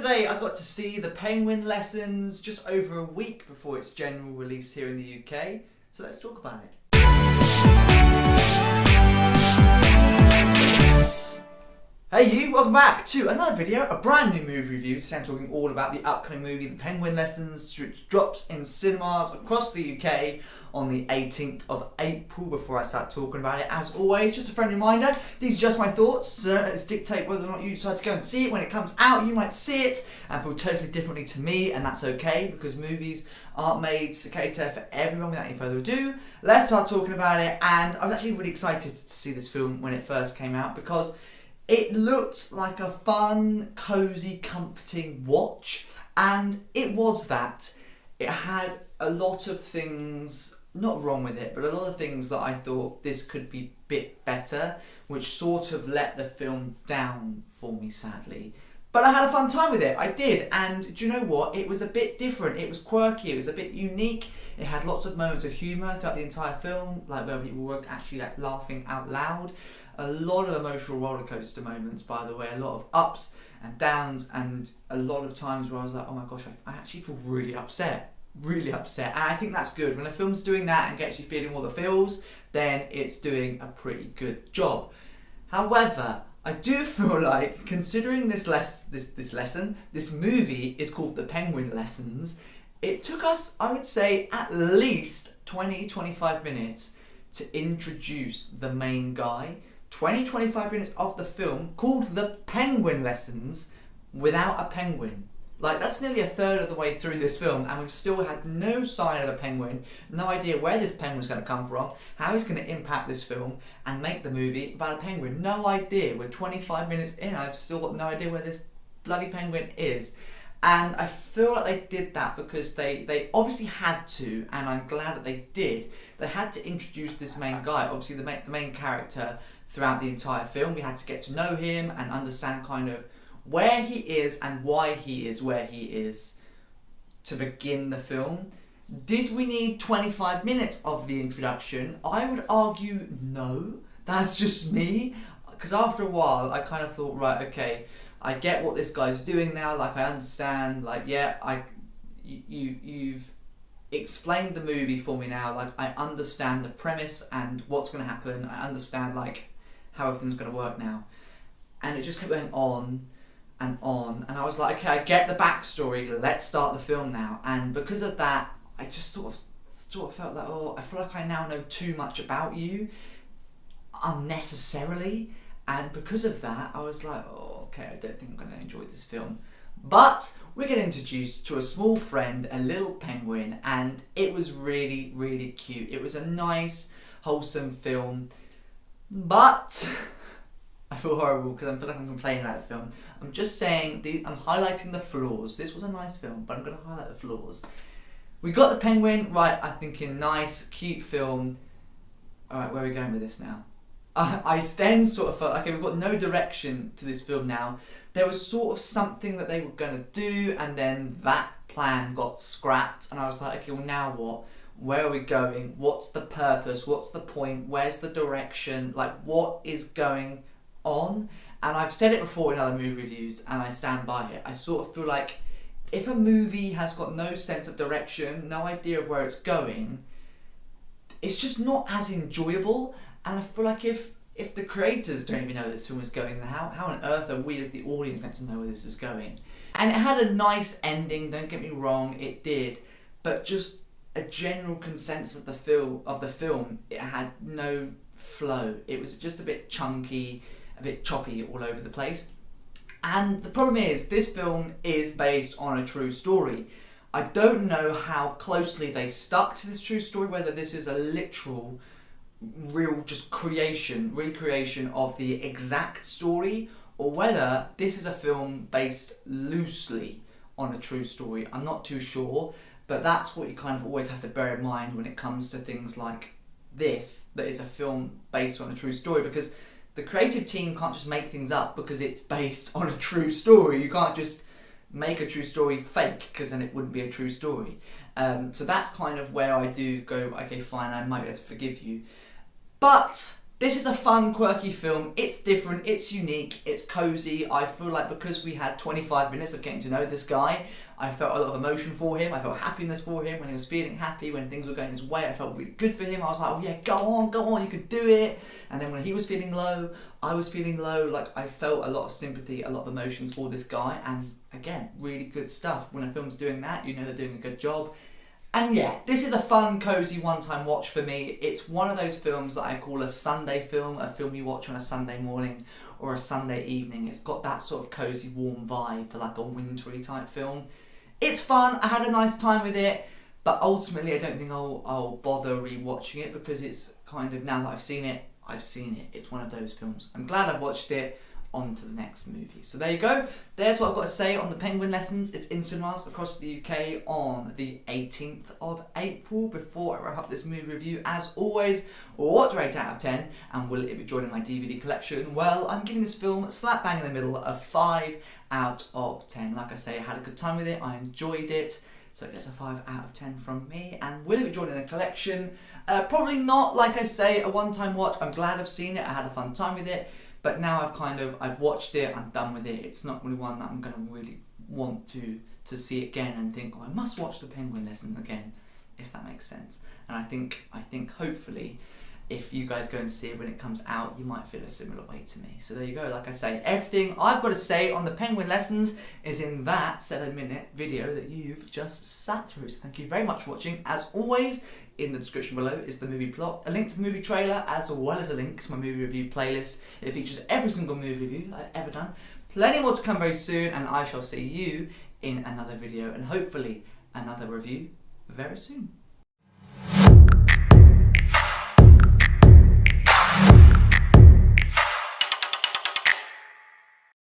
today I got to see The Penguin Lessons just over a week before its general release here in the UK, so let's talk about it. Hey you, welcome back to another video, a brand new movie review. Today I'm talking all about the upcoming movie The Penguin Lessons, which drops in cinemas across the UK on the 18th of April. Before I start talking about it, as always, just a friendly reminder, these are just my thoughts, so let's dictate whether or not you decide to go and see it. When it comes out, you might see it and feel totally differently to me, and that's okay, because movies aren't made to cater for everyone. Without any further ado, let's start talking about it. And I was actually really excited to see this film when it first came out, because it looked like a fun, cosy, comforting watch, and it was that. It had a lot of things not wrong with it, but a lot of things that I thought this could be a bit better, which sort of let the film down for me, sadly. But I had a fun time with it, I did, and do you know what? It was a bit different, it was quirky, it was a bit unique. It had lots of moments of humour throughout the entire film, like where people were actually like laughing out loud. A lot of emotional rollercoaster moments, by the way, a lot of ups and downs, and a lot of times where I was like, oh my gosh, I actually feel really upset. And I think that's good. When a film's doing that and gets you feeling all the feels, then it's doing a pretty good job. However, I do feel like, considering this movie is called The Penguin Lessons, it took us, I would say, at least 20-25 minutes to introduce the main guy. 20-25 minutes of the film called The Penguin Lessons without a penguin. Like, that's nearly a third of the way through this film, and we've still had no sign of a penguin, no idea where this penguin's going to come from, how he's going to impact this film and make the movie about a penguin. No idea. We're 25 minutes in, I've still got no idea where this bloody penguin is. And I feel like they did that because they obviously had to, and I'm glad that they did. They had to introduce this main guy, obviously the main character throughout the entire film. We had to get to know him and understand kind of where he is and why he is where he is to begin the film. Did we need 25 minutes of the introduction? I would argue no. That's just me. Because after a while, I kind of thought, right, okay, I get what this guy's doing now. Like, I understand. Like, yeah, you've explained the movie for me now. Like, I understand the premise and what's going to happen. I understand, like, how everything's going to work now. And it just kept going on and on, and I was like, okay, I get the backstory, let's start the film now. And because of that, I just sort of felt like, oh, I feel like I now know too much about you unnecessarily, and because of that I was like, oh, okay, I don't think I'm going to enjoy this film. But we get introduced to a small friend, a little penguin, and it was really, really cute. It was a nice, wholesome film, but I feel horrible because I feel like I'm complaining about the film. I'm just saying, I'm highlighting the flaws. This was a nice film, but I'm going to highlight the flaws. We got the penguin, right, I'm thinking nice, cute film. Alright, where are we going with this now? I then sort of felt, okay, we've got no direction to this film now. There was sort of something that they were going to do, and then that plan got scrapped, and I was like, okay, well now what? Where are we going? What's the purpose? What's the point? Where's the direction? Like, what is going on? And I've said it before in other movie reviews, and I stand by it. I sort of feel like if a movie has got no sense of direction, no idea of where it's going, it's just not as enjoyable. And I feel like if the creators don't even know this film is going, then how on earth are we as the audience meant to know where this is going? And it had a nice ending, don't get me wrong, it did, but just a general consensus of the film, it had no flow. It was just a bit chunky, a bit choppy all over the place. And the problem is, this film is based on a true story. I don't know how closely they stuck to this true story, whether this is a literal, real just recreation of the exact story, or whether this is a film based loosely on a true story. I'm not too sure, but that's what you kind of always have to bear in mind when it comes to things like this, that is a film based on a true story, because the creative team can't just make things up because it's based on a true story. You can't just make a true story fake, because then it wouldn't be a true story. So that's kind of where I do go, okay, fine, I might be able to forgive you. But This is a fun, quirky film. It's different, it's unique, it's cozy. I feel like because we had 25 minutes of getting to know this guy, I felt a lot of emotion for him. I felt happiness for him when he was feeling happy, when things were going his way. I felt really good for him. I was like, oh yeah, go on, you can do it. And then when he was feeling low, I was feeling low. Like, I felt a lot of sympathy, a lot of emotions for this guy. And again, really good stuff. When a film's doing that, you know they're doing a good job. And yeah, this is a fun, cosy, one-time watch for me. It's one of those films that I call a Sunday film, a film you watch on a Sunday morning or a Sunday evening. It's got that sort of cosy, warm vibe for like a wintry type film. It's fun, I had a nice time with it, but ultimately I don't think I'll bother re-watching it because it's kind of, now that I've seen it, It's one of those films. I'm glad I've watched it. On to the next movie. So there you go. There's what I've got to say on the Penguin Lessons. It's in cinemas across the UK on the 18th of April. Before I wrap up this movie review, as always, what do I rate out of 10? And will it be joining my DVD collection? Well, I'm giving this film slap bang in the middle a 5 out of 10. Like I say, I had a good time with it. I enjoyed it. So it gets a 5 out of 10 from me. And will it be joining the collection? Probably not. Like I say, a one-time watch. I'm glad I've seen it. I had a fun time with it. But now I've watched it, I'm done with it. It's not really one that I'm going to really want to see again and think, oh, I must watch the Penguin Lesson again, if that makes sense. And I think hopefully, if you guys go and see it when it comes out, you might feel a similar way to me. So there you go. Like I say, everything I've got to say on the Penguin Lessons is in that 7-minute video that you've just sat through. So thank you very much for watching. As always, in the description below is the movie plot, a link to the movie trailer, as well as a link to my movie review playlist. It features every single movie review I've ever done. Plenty more to come very soon, and I shall see you in another video, and hopefully another review very soon.